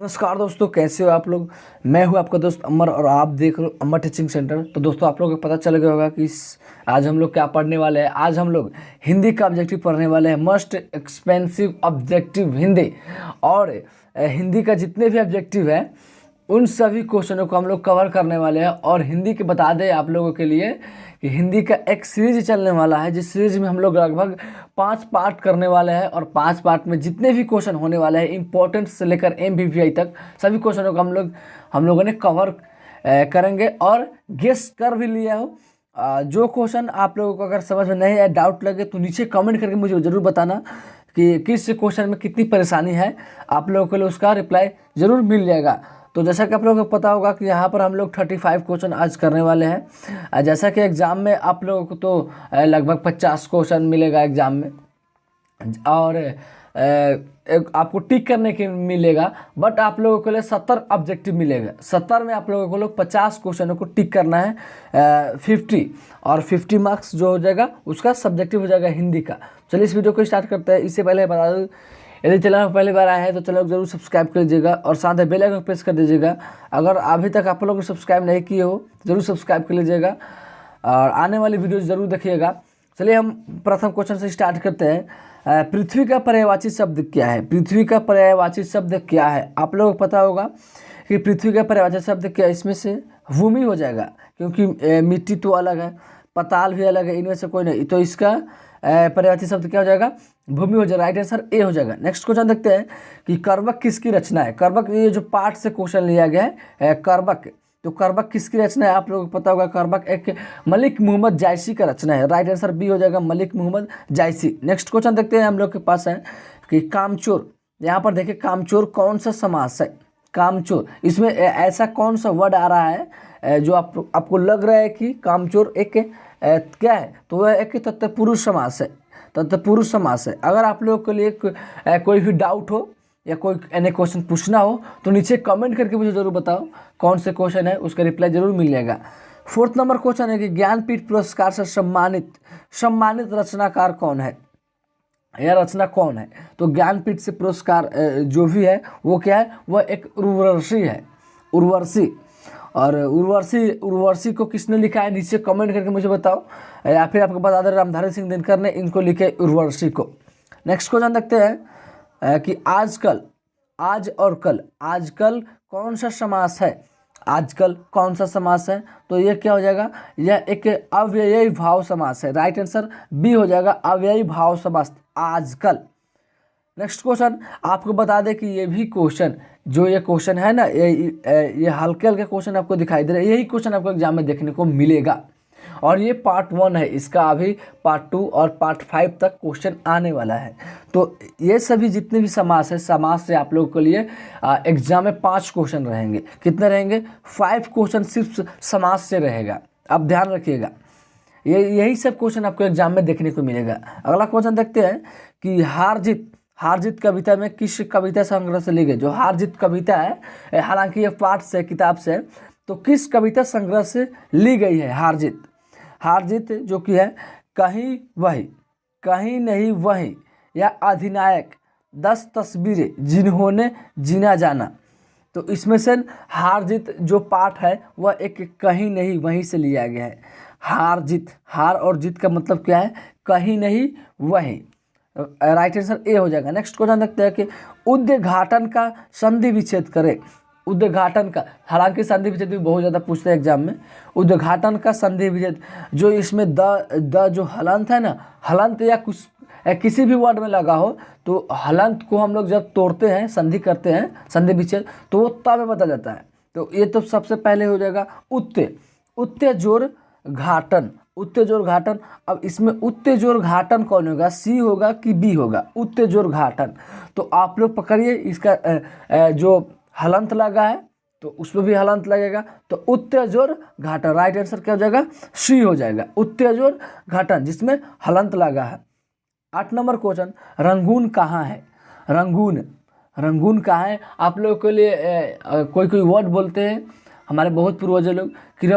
नमस्कार दोस्तों, कैसे हो आप लोग। मैं हूं आपका दोस्त अमर और आप देख रहे हो अमर टीचिंग सेंटर। तो दोस्तों, आप लोगों को पता चल गया होगा कि आज हम लोग क्या पढ़ने वाले हैं। आज हम लोग हिंदी का ऑब्जेक्टिव पढ़ने वाले हैं, मोस्ट एक्सपेंसिव ऑब्जेक्टिव हिंदी। और हिंदी का जितने भी ऑब्जेक्टिव है उन सभी क्वेश्चनों को हम लोग कवर करने वाले हैं। और हिंदी के बता दें आप लोगों के लिए कि हिंदी का एक सीरीज चलने वाला है, जिस सीरीज में हम लोग लगभग 5 पार्ट करने वाले हैं। और 5 पार्ट में जितने भी क्वेश्चन होने वाले हैं, इंपॉर्टेंट से लेकर MVPI तक सभी क्वेश्चनों को हम लोगों ने कवर करेंगे। और गेस कर भी लिया हो। जो क्वेश्चन आप लोगों को अगर समझ में नहीं आया, डाउट लगे, तो नीचे कमेंट करके मुझे ज़रूर बताना कि किस क्वेश्चन में कितनी परेशानी है। आप लोगों के लिए उसका रिप्लाई ज़रूर मिल जाएगा। तो जैसा कि आप लोगों को पता होगा कि यहाँ पर हम लोग 35 क्वेश्चन आज करने वाले हैं। जैसा कि एग्ज़ाम में आप लोगों को तो लगभग 50 क्वेश्चन मिलेगा एग्ज़ाम में, और आपको टिक करने के मिलेगा। बट आप लोगों के लिए 70 ऑब्जेक्टिव मिलेगा। 70 में आप लोगों को लोग 50 क्वेश्चनों को टिक करना है। 50 और 50 मार्क्स जो हो जाएगा उसका सब्जेक्टिव हो जाएगा हिंदी का। चलिए इस वीडियो को स्टार्ट करते हैं। इससे पहले बता दूँ, यदि चैनल में पहली बार आए हैं तो चैनल को जरूर सब्सक्राइब कर लीजिएगा और साथ में बेल आइकन प्रेस कर दीजिएगा। अगर अभी तक आप लोग ने सब्सक्राइब नहीं किए हो तो जरूर सब्सक्राइब कर लीजिएगा और आने वाली वीडियो ज़रूर देखिएगा। चलिए हम प्रथम क्वेश्चन से स्टार्ट करते हैं। पृथ्वी का पर्यायवाची शब्द क्या है? पृथ्वी का पर्यायवाची शब्द क्या है? आप लोगों को पता होगा कि पृथ्वी का पर्यायवाची शब्द क्या है। इसमें से भूमि हो जाएगा, क्योंकि मिट्टी तो अलग है, पताल भी अलग है, इनमें से कोई नहीं। तो इसका पर्यायवाची शब्द क्या हो जाएगा? भूमि हो जाएगा। राइट आंसर ए हो जाएगा। नेक्स्ट क्वेश्चन देखते हैं कि कर्बक किसकी रचना है। कर्बक, ये जो पाठ से क्वेश्चन लिया गया है कर्बक, तो कर्बक किसकी रचना है? आप लोगों को पता होगा कर्बक एक मलिक मोहम्मद जायसी का रचना है। राइट आंसर बी हो जाएगा, मलिक मोहम्मद जायसी। नेक्स्ट क्वेश्चन देखते हैं हम लोग के पास है कि कामचोर। यहाँ पर देखिए कामचोर कौन सा समास है? कामचोर, इसमें ऐसा कौन सा वर्ड आ रहा है जो आपको लग रहा है कि कामचोर एक क्या है? तो वह एक तत्पुरुष समास है। तत्पुरुष समास है। अगर आप लोगों के लिए कोई भी डाउट हो या कोई एनी क्वेश्चन पूछना हो तो नीचे कमेंट करके मुझे ज़रूर बताओ कौन से क्वेश्चन है, उसका रिप्लाई जरूर मिल जाएगा। 4th नंबर क्वेश्चन है कि ज्ञानपीठ पुरस्कार से सम्मानित रचनाकार कौन है? यह रचना कौन है? तो ज्ञानपीठ से पुरस्कार जो भी है वो क्या है? वह एक उर्वशी है, उर्वशी। और उर्वशी को किसने लिखा है? नीचे कमेंट करके मुझे बताओ, या फिर आपको बता दें रामधारी सिंह दिनकर ने इनको लिखे उर्वशी को। नेक्स्ट क्वेश्चन देखते हैं कि आजकल, आज और कल, आजकल कौन सा समास है? आजकल कौन सा समास है? तो ये क्या हो जाएगा? यह एक अव्ययी भाव समास है। राइट आंसर बी हो जाएगा, अव्ययी भाव समास आजकल। नेक्स्ट क्वेश्चन आपको बता दें कि ये भी क्वेश्चन, जो ये क्वेश्चन है ना, ये हल्के हल्के क्वेश्चन आपको दिखाई दे रहे हैं। यही क्वेश्चन आपको एग्जाम में देखने को मिलेगा। और ये पार्ट 1 है, इसका अभी पार्ट 2 और पार्ट 5 तक क्वेश्चन आने वाला है। तो ये सभी जितने भी समास है, समास से आप लोगों के लिए एग्जाम में 5 क्वेश्चन रहेंगे। कितने रहेंगे? 5 क्वेश्चन सिर्फ समास से रहेगा। आप ध्यान रखिएगा, यही सब क्वेश्चन आपको एग्जाम में देखने को मिलेगा। अगला क्वेश्चन देखते हैं कि हार जीत कविता में किस कविता संग्रह से ली गई? जो हार जीत कविता है, हालांकि ये पाठ से, किताब से, तो किस कविता संग्रह से ली गई है हार जीत जो कि है कहीं वही, कहीं नहीं वही, या अधिनायक, 10 तस्वीरें जिन्होंने जीना जाना। तो इसमें से हार जीत जो पाठ है वह एक कहीं नहीं वहीं से लिया गया है। हार जीत, हार और जीत का मतलब क्या है? कहीं नहीं वहीं। राइट आंसर ए हो जाएगा। नेक्स्ट क्वेश्चन देखते हैं कि उद्घाटन का संधि विच्छेद करें। उद्घाटन का, हालांकि संधि विच्छेद भी बहुत ज़्यादा पूछते हैं एग्जाम में। उद्घाटन का संधि विच्छेद, जो इसमें द जो हलंत है ना, हलंत या कुछ किसी भी वर्ड में लगा हो, तो हलंत को हम लोग जब तोड़ते हैं, संधि करते हैं, संधि विच्छेद, तो वो त में बदल जाता है। तो ये तो सबसे पहले हो जाएगा उत्तेजोर घाटन, उत्तेजोर घाटन। अब इसमें उत्तेजोर घाटन कौन होगा? सी होगा कि बी होगा? उत्तेजोर घाटन। तो आप लोग पकड़िए, इसका जो हलंत लगा है तो उसमें भी हलंत लगेगा, तो उत्तेजोर घाटन। राइट आंसर क्या हो जाएगा? सी हो जाएगा, उत्तेजोर घाटन, जिसमें हलंत लगा है। 8 नंबर क्वेश्चन, रंगून कहाँ है? रंगून कहाँ है? आप लोगों के लिए कोई वर्ड बोलते हैं हमारे बहुत पूर्वज लोग कि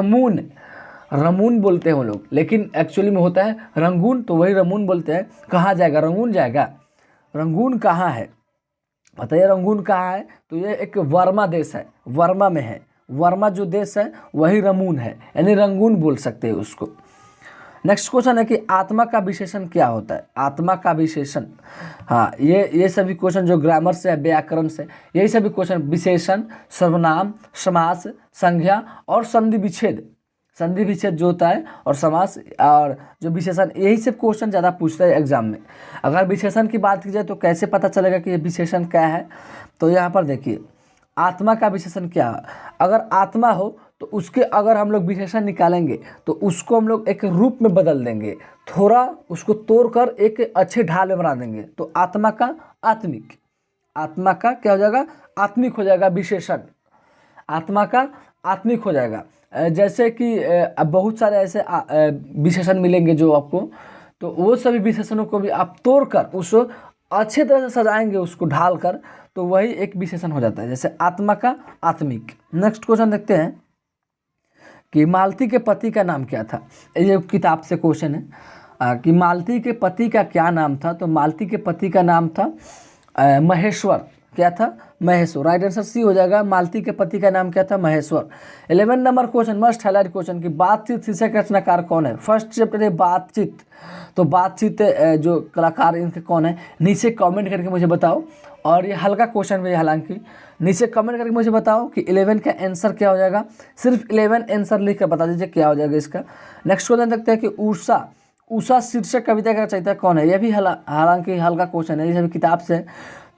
रमून बोलते हैं वो लोग, लेकिन एक्चुअली में होता है रंगून, तो वही रमून बोलते हैं। कहाँ जाएगा? रंगून जाएगा। रंगून कहाँ है? बताइए रंगून कहाँ है, तो ये एक वर्मा देश है, वर्मा में है, वर्मा जो देश है वही रमून है, यानी रंगून बोल सकते हैं उसको। नेक्स्ट क्वेश्चन है कि आत्मा का विशेषण क्या होता है, आत्मा का विशेषण। हाँ, ये सभी क्वेश्चन जो ग्रामर से है, व्याकरण से, यही सभी क्वेश्चन विशेषण, सर्वनाम, समास, संज्ञा और संधि विच्छेद, संधि विच्छेद जो होता है और समास और जो विशेषण, यही सब क्वेश्चन ज़्यादा पूछता है एग्जाम में। अगर विशेषण की बात की जाए तो कैसे पता चलेगा कि ये विशेषण क्या है, तो यहाँ पर देखिए आत्मा का विशेषण क्या है। अगर आत्मा हो तो उसके अगर हम लोग विशेषण निकालेंगे तो उसको हम लोग एक रूप में बदल देंगे, थोड़ा उसको तोड़कर एक अच्छे ढाल में बना देंगे, तो आत्मा का आत्मिक, आत्मा का क्या हो जाएगा, आत्मिक हो जाएगा विशेषण, आत्मा का आत्मिक हो जाएगा। जैसे कि अब बहुत सारे ऐसे विशेषण मिलेंगे जो आपको, तो वो सभी विशेषणों को भी आप तोड़कर उसको अच्छे तरह से सजाएंगे, उसको ढाल कर, तो वही एक विशेषण हो जाता है, जैसे आत्मा का आत्मिक। नेक्स्ट क्वेश्चन देखते हैं कि मालती के पति का नाम क्या था। ये किताब से क्वेश्चन है कि मालती के पति का क्या नाम था, तो मालती के पति का नाम था महेश्वर। क्या था, महेश्वर। राइट आंसर सी हो जाएगा, मालती के पति का नाम क्या था, Maheshwar. 11 number question, must highlight question कि बातचीत शीर्षक रचनाकार कौन है। फर्स्ट चैप्टर है बातचीत, तो बातचीत जो कलाकार इनके कौन है, नीचे कमेंट करके मुझे बताओ। और ये हल्का क्वेश्चन भी है, हालांकि नीचे कमेंट करके मुझे बताओ कि 11 का आंसर क्या हो जाएगा। सिर्फ 11 आंसर लिख कर बता दीजिए क्या हो जाएगा इसका। नेक्स्ट क्वेश्चन देखते हैं कि उषा, उषा शीर्षक कविता का रचयिता कौन है। यह भी हालांकि हल्का क्वेश्चन है, ये भी किताब से।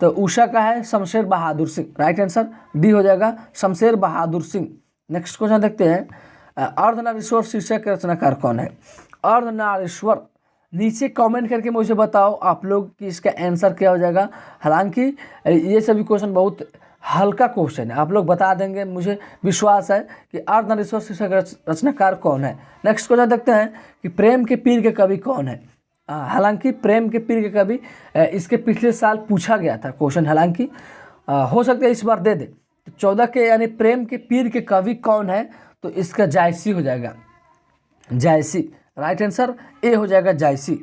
तो उषा का है Shamsher Bahadur Singh. Right answer D हो जाएगा, शमशेर बहादुर सिंह। नेक्स्ट क्वेश्चन देखते हैं अर्धनारीश्वर शीर्षक के रचनाकार कौन है। अर्धनारीश्वर, नीचे कमेंट करके मुझे बताओ आप लोग कि इसका आंसर क्या हो जाएगा। हालांकि ये सभी क्वेश्चन बहुत हल्का क्वेश्चन है, आप लोग बता देंगे, मुझे विश्वास है कि अर्धनारीश्वर शीर्षक रचनाकार कौन है। नेक्स्ट क्वेश्चन देखते हैं कि प्रेम के पीर के कवि कौन है। हालांकि प्रेम के पीर के कवि इसके पिछले साल पूछा गया था क्वेश्चन, हालांकि हो सकता है इस बार दे दे। तो 14 के यानी प्रेम के पीर के कवि कौन है, तो इसका जायसी हो जाएगा, जायसी। राइट आंसर ए हो जाएगा, जायसी।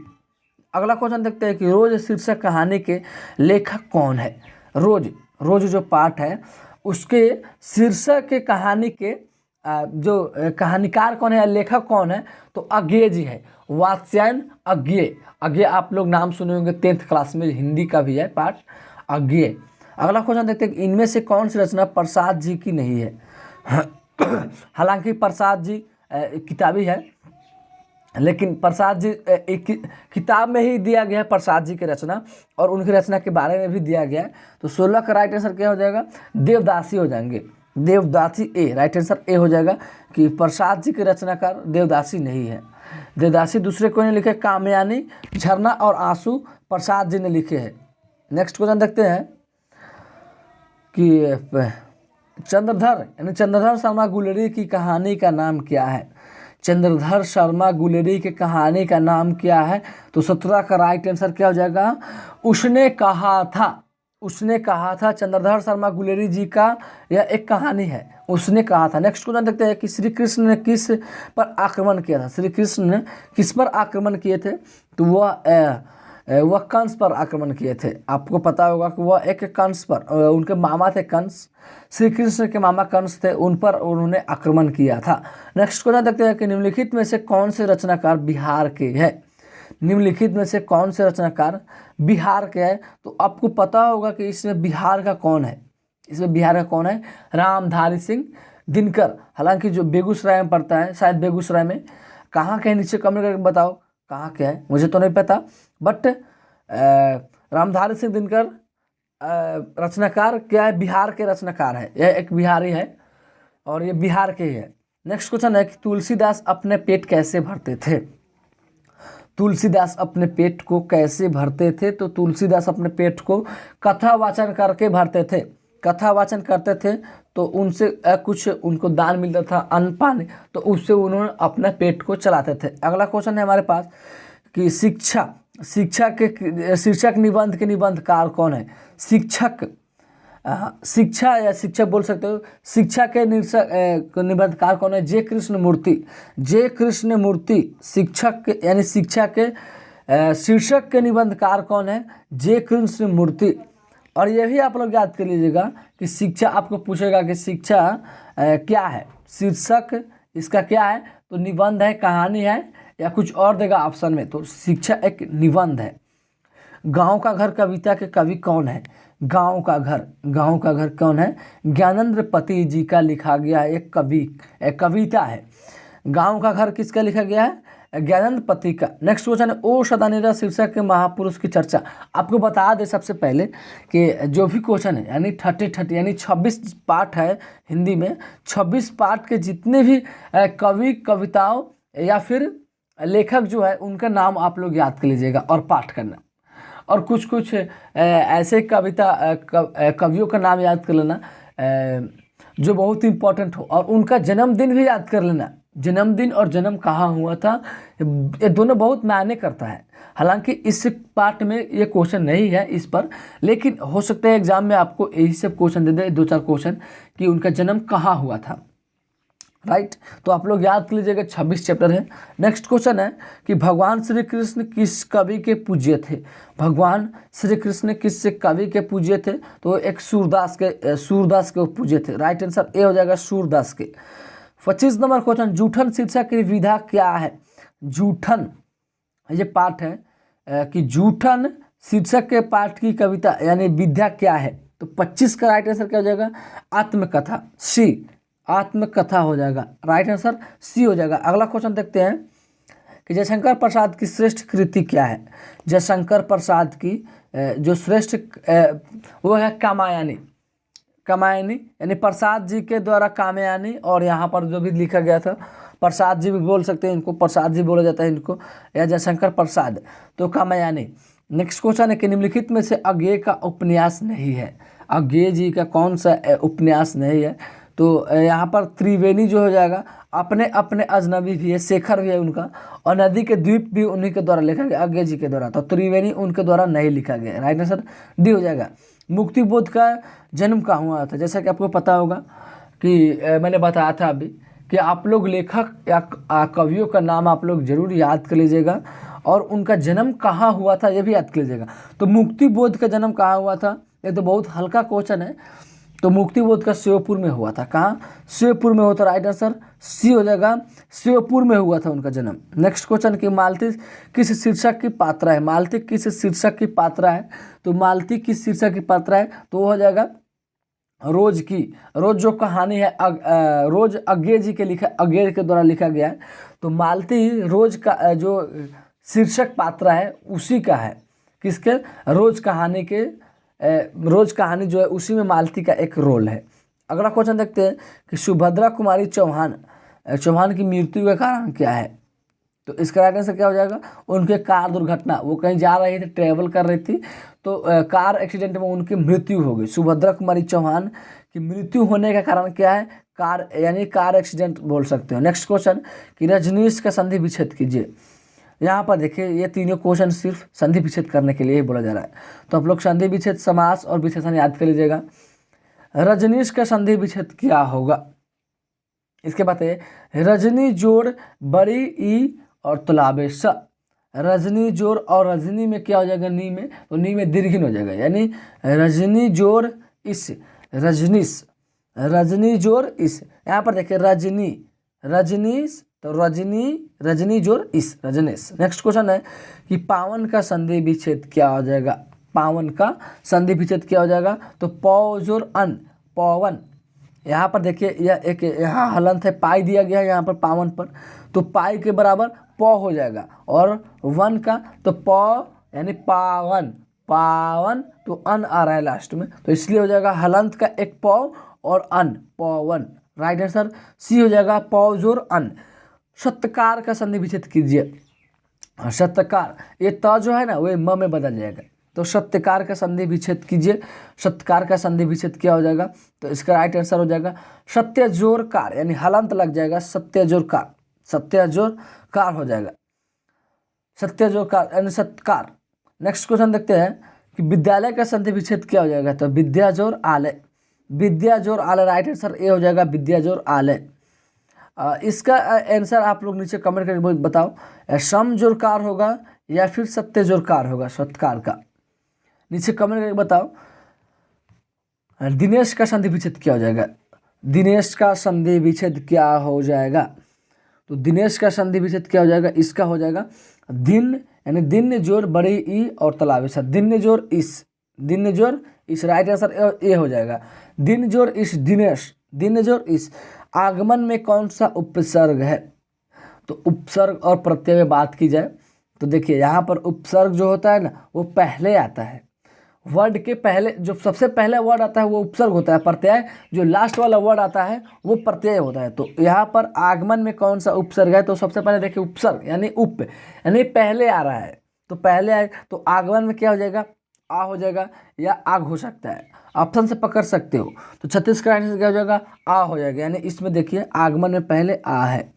अगला क्वेश्चन देखते हैं कि रोज शीर्षक कहानी के लेखक कौन है। रोज, रोज जो पाठ है उसके शीर्षक के कहानी के जो कहानीकार कौन है या लेखक कौन है, तो अज्ञेय जी है, वात्स्यायन अज्ञेय। अज्ञेय आप लोग नाम सुने होंगे 10th क्लास में, हिंदी का भी है पाठ, अज्ञेय। अगला क्वेश्चन देखते हैं कि इनमें से कौन सी रचना प्रसाद जी की नहीं है। हालांकि प्रसाद जी किताबी है, लेकिन प्रसाद जी एक किताब में ही दिया गया है प्रसाद जी की रचना, और उनकी रचना के बारे में भी दिया गया है। तो 16 का राइट आंसर क्या हो जाएगा, देवदासी हो जाएंगे, देवदासी ए। राइट आंसर ए हो जाएगा कि प्रसाद जी के रचनाकार देवदासी नहीं है। देवदासी दूसरे को ने लिखे, कामयानी, झरना और आंसू प्रसाद जी ने लिखे हैं। नेक्स्ट क्वेश्चन देखते हैं कि चंद्रधर यानी चंद्रधर शर्मा गुलेरी की कहानी का नाम क्या है। चंद्रधर शर्मा गुलेरी की कहानी का नाम क्या है, तो 17 का राइट आंसर क्या हो जाएगा, उसने कहा था। उसने कहा था, चंद्रधर शर्मा गुलेरी जी का यह एक कहानी है, उसने कहा था। नेक्स्ट क्वेश्चन देखते हैं कि श्री कृष्ण ने किस पर आक्रमण किया था। श्री कृष्ण ने किस पर आक्रमण किए थे, तो वह कंस पर आक्रमण किए थे। आपको पता होगा कि वह एक कंस पर, उनके मामा थे कंस, श्री कृष्ण के मामा कंस थे, उन पर उन्होंने आक्रमण किया था। नेक्स्ट क्वेश्चन देखते हैं कि निम्नलिखित में से कौन से रचनाकार बिहार के हैं। निम्नलिखित में से कौन से रचनाकार बिहार के हैं, तो आपको पता होगा कि इसमें बिहार का कौन है, इसमें बिहार का कौन है, रामधारी सिंह दिनकर। हालांकि जो बेगूसराय में पड़ता है, शायद बेगूसराय में, कहाँ के, नीचे कमेंट करके बताओ कहाँ के है, मुझे तो नहीं पता, बट रामधारी सिंह दिनकर रचनाकार क्या है, बिहार के रचनाकार है, यह एक बिहारी है और ये बिहार के ही है। नेक्स्ट क्वेश्चन है कि तुलसीदास अपने पेट कैसे भरते थे। तुलसीदास अपने पेट को कैसे भरते थे, तो तुलसीदास अपने पेट को कथा वाचन करके भरते थे। कथा वाचन करते थे तो उनसे कुछ उनको दान मिलता था, अन्न पानी, तो उससे उन्होंने अपने पेट को चलाते थे। अगला क्वेश्चन है हमारे पास कि शिक्षा, शिक्षा के शीर्षक निबंध के निबंधकार कौन है। शिक्षक, शिक्षा या शिक्षक बोल सकते हो, शिक्षा के निबंधकार कौन है, जे कृष्ण मूर्ति। जे कृष्ण मूर्ति शिक्षक के यानी शिक्षा के शीर्षक के निबंधकार कौन है, जे कृष्ण मूर्ति। और ये भी आप लोग याद कर लीजिएगा कि शिक्षा आपको पूछेगा कि शिक्षा क्या है, शीर्षक इसका क्या है, तो निबंध है, कहानी है, या कुछ और देगा ऑप्शन में। तो शिक्षा एक निबंध है। गांव का घर कविता के कवि कौन है? गांव का घर कौन है? ज्ञानेंद्र पति जी का लिखा गया एक कविता है। गांव का घर किसका लिखा गया है? ज्ञानेंद्र पति का। नेक्स्ट क्वेश्चन है, ओ सदानीरा शीर्षक के महापुरुष की चर्चा। आपको बता दें सबसे पहले कि जो भी क्वेश्चन है यानी 30 यानी 26 पार्ट है हिंदी में, 26 पार्ट के जितने भी कवि कविताओं या फिर लेखक जो है उनका नाम आप लोग याद कर लीजिएगा और पाठ करना। और कुछ ऐसे कवियों का नाम याद कर लेना जो बहुत इंपॉर्टेंट हो, और उनका जन्मदिन भी याद कर लेना। जन्मदिन और जन्म कहाँ हुआ था, ये दोनों बहुत मायने करता है। हालांकि इस पार्ट में ये क्वेश्चन नहीं है इस पर, लेकिन हो सकता है एग्जाम में आपको यही सब क्वेश्चन दे दे, 2-4 क्वेश्चन कि उनका जन्म कहाँ हुआ था। राइट, तो आप लोग याद कर लीजिएगा, 26 चैप्टर है। नेक्स्ट क्वेश्चन है कि भगवान श्री कृष्ण किस कवि के पूज्य थे? भगवान श्री कृष्ण किस कवि के पूज्य थे? तो एक सूरदास के पूज्य थे। राइट आंसर ए हो जाएगा सूरदास के। 25 नंबर क्वेश्चन, जूठन शीर्षक की विधा क्या है? जूठन ये पाठ है कि जूठन शीर्षक के पाठ की कविता यानी विधा क्या है? तो 25 का राइट आंसर क्या हो जाएगा? आत्मकथा, सी आत्मकथा हो जाएगा। राइट आंसर सी हो जाएगा। अगला क्वेश्चन देखते हैं कि जयशंकर प्रसाद की श्रेष्ठ कृति क्या है? जयशंकर प्रसाद की जो श्रेष्ठ वो है कामायनी यानी प्रसाद जी के द्वारा कामयानी, और यहाँ पर जो भी लिखा गया था प्रसाद जी भी बोल सकते हैं इनको, प्रसाद जी बोला जाता है इनको, या जयशंकर प्रसाद, तो कामयानी। नेक्स्ट क्वेश्चन है कि निम्नलिखित में से अज्ञेय का उपन्यास नहीं है? अज्ञेय जी का कौन सा उपन्यास नहीं है? तो यहाँ पर त्रिवेणी जो हो जाएगा, अपने अपने अजनबी भी है, शेखर भी है उनका, और नदी के द्वीप भी उन्हीं के द्वारा लिखा गया, अज्ञेय जी के द्वारा, तो त्रिवेणी उनके द्वारा नहीं लिखा गया। राइट आंसर डी हो जाएगा। मुक्तिबोध का जन्म कहाँ हुआ था? जैसा कि आपको पता होगा कि मैंने बताया था अभी कि आप लोग लेखक या कवियों का नाम आप लोग जरूर याद कर लीजिएगा, और उनका जन्म कहाँ हुआ था ये भी याद कर लीजिएगा। तो मुक्तिबोध का जन्म कहाँ हुआ था? ये तो बहुत हल्का क्वेश्चन है। तो मुक्तिबोध का शिवपुर में हुआ था। कहाँ? शिवपुर में हुआ था। राइट आंसर सी हो जाएगा, शिवपुर में हुआ था उनका जन्म। नेक्स्ट क्वेश्चन कि मालती किस शीर्षक की पात्रा है? मालती किस शीर्षक की पात्रा है? तो मालती किस शीर्षक की पात्रा है? तो वो हो जाएगा रोज की। रोज जो कहानी है रोज अज्ञेय जी के द्वारा लिखा गया है, तो मालती रोज का जो शीर्षक पात्रा है उसी का है। किसके? रोज कहानी के रोज कहानी जो है उसी में मालती का एक रोल है। अगला क्वेश्चन देखते हैं कि सुभद्रा कुमारी चौहान की मृत्यु का कारण क्या है? तो इसका राइट आंसर क्या हो जाएगा? उनके कार दुर्घटना, वो कहीं जा रही थी, ट्रेवल कर रही थी, तो कार एक्सीडेंट में उनकी मृत्यु हो गई। सुभद्रा कुमारी चौहान की मृत्यु होने का कारण क्या है? कार यानी कार एक्सीडेंट बोल सकते हो। नेक्स्ट क्वेश्चन कि रजनीश का संधि विच्छेद कीजिए। यहाँ पर देखिए ये तीनों क्वेश्चन सिर्फ संधि विच्छेद करने के लिए ही बोला जा रहा है, तो आप लोग संधि विच्छेद, समास और विशेषण याद कर लीजिएगा। रजनीश का संधि विच्छेद क्या होगा? इसके बाद रजनी जोड़ बड़ी ई और तुलाबे स। रजनी जोड़ और रजनी में क्या हो जाएगा? नी में, तो नी में दीर्घिन हो जाएगा, यानी रजनी जोड़ इस, रजनीश, रजनी जोड़ इस। यहाँ पर देखिए रजनीश, तो रजनी जोड़ इस, रजनीश। नेक्स्ट क्वेश्चन है कि पावन का संधि विच्छेद क्या हो जाएगा? पावन का संधि विच्छेद क्या हो जाएगा? तो पौ जोड़ अन, पवन। यहाँ पर देखिए यह एक यहाँ हलंत है, पाई दिया गया है यहाँ पर पावन पर, तो पाई के बराबर पौ हो जाएगा, और वन का तो पौ यानी पावन, तो अन आ रहा है लास्ट में, तो इसलिए हो जाएगा हलंत का एक पौ और अन, पौवन। राइट आंसर सी हो जाएगा, पौ जोड़ अन। सत्कार का संधि विच्छेद कीजिए। सत्कार, ये त जो है ना वो म में बदल जाएगा, तो सत्यकार का संधि विच्छेद कीजिए। सत्कार का संधि विच्छेद क्या हो जाएगा? तो इसका राइट आंसर हो जाएगा सत्य जोड़ कार, यानी हलंत लग जाएगा, सत्य जोड़ कार हो जाएगा, सत्य जोड़ कार यानी सत्कार। नेक्स्ट क्वेश्चन देखते हैं कि विद्यालय का संधि विच्छेद क्या हो जाएगा? तो विद्या जोड़ आलय, राइट आंसर ए हो जाएगा, विद्या जोड़ आलय। इसका आंसर आप लोग नीचे कमेंट करके बताओ, सम जोड़ कार होगा या फिर सत्य जोड़ कार होगा? सत्कार का नीचे कमेंट करके बताओ। दिनेश का संधि विच्छेद क्या हो जाएगा? दिनेश का संधि विच्छेद क्या हो जाएगा? तो दिनेश का संधि विच्छेद क्या हो जाएगा? इसका हो जाएगा दिन, यानी दिन जोड़ बड़ी ई और तालाब इस, दिन जोड़ इस, दिन जोड़ इस, राइट आंसर ए हो जाएगा। दिन जोड़ इस दिनेश, दिन जोड़ इस। आगमन में कौन सा उपसर्ग है? तो उपसर्ग और प्रत्यय में बात की जाए तो देखिए यहाँ पर उपसर्ग जो होता है ना वो पहले आता है, वर्ड के पहले जो सबसे पहले वर्ड आता है वो उपसर्ग होता है। प्रत्यय जो लास्ट वाला वर्ड आता है वो प्रत्यय होता है। तो यहाँ पर आगमन में कौन सा उपसर्ग है? तो सबसे पहले देखिए उपसर्ग यानी उप, यानी पहले आ रहा है, तो पहले आए तो आगमन में क्या हो जाएगा? आ हो जाएगा या आग हो सकता है, ऑप्शन से पकड़ सकते हो। तो 36 का आंसर क्या हो जाएगा? आ हो जाएगा, यानी इसमें देखिए आगमन में पहले आ है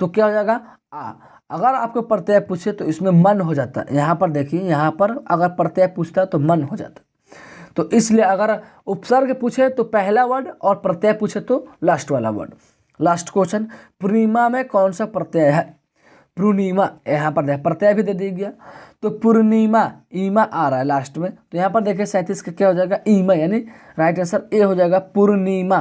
तो क्या हो जाएगा? आ। अगर आपको प्रत्यय पूछे तो इसमें मन हो जाता है। यहाँ पर देखिए, यहाँ पर अगर प्रत्यय पूछता है तो मन हो जाता है। तो इसलिए अगर उपसर्ग पूछे तो पहला वर्ड और प्रत्यय पूछे तो लास्ट वाला वर्ड। लास्ट क्वेश्चन, पूर्णिमा में कौन सा प्रत्यय है? पूर्णिमा, यहाँ पर देखिए प्रत्यय भी दे दिया गया तो पूर्णिमा, ईमा आ रहा है लास्ट में। तो यहाँ पर देखिए 37 का क्या हो जाएगा? ईमा, यानी राइट आंसर ए हो जाएगा पूर्णिमा।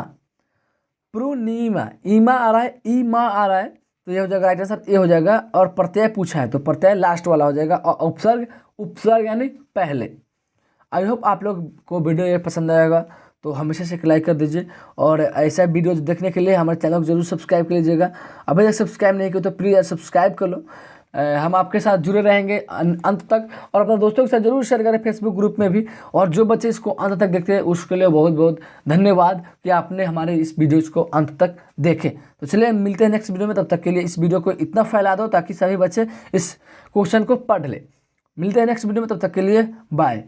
पूर्णिमा, ईमा आ रहा है, ईमा आ रहा है तो ये हो जाएगा राइट आंसर ए हो जाएगा। और प्रत्यय पूछा है तो प्रत्यय लास्ट वाला हो जाएगा और उपसर्ग, उपसर्ग यानी पहले। आई होप आप लोग को वीडियो ये पसंद आएगा तो हमेशा से लाइक कर दीजिए और ऐसा वीडियो देखने के लिए हमारे चैनल को जरूर सब्सक्राइब कर लीजिएगा। अभी तक सब्सक्राइब नहीं किया तो प्लीज़ सब्सक्राइब कर लो। हम आपके साथ जुड़े रहेंगे अंत तक और अपने दोस्तों के साथ जरूर शेयर करें फेसबुक ग्रुप में भी। और जो बच्चे इसको अंत तक देखते हैं उसके लिए बहुत बहुत धन्यवाद कि आपने हमारे इस वीडियो को अंत तक देखें। तो चलिए मिलते हैं नेक्स्ट वीडियो में, तब तक के लिए इस वीडियो को इतना फैला दो ताकि सभी बच्चे इस क्वेश्चन को पढ़ ले। मिलते हैं नेक्स्ट वीडियो में, तब तक के लिए बाय।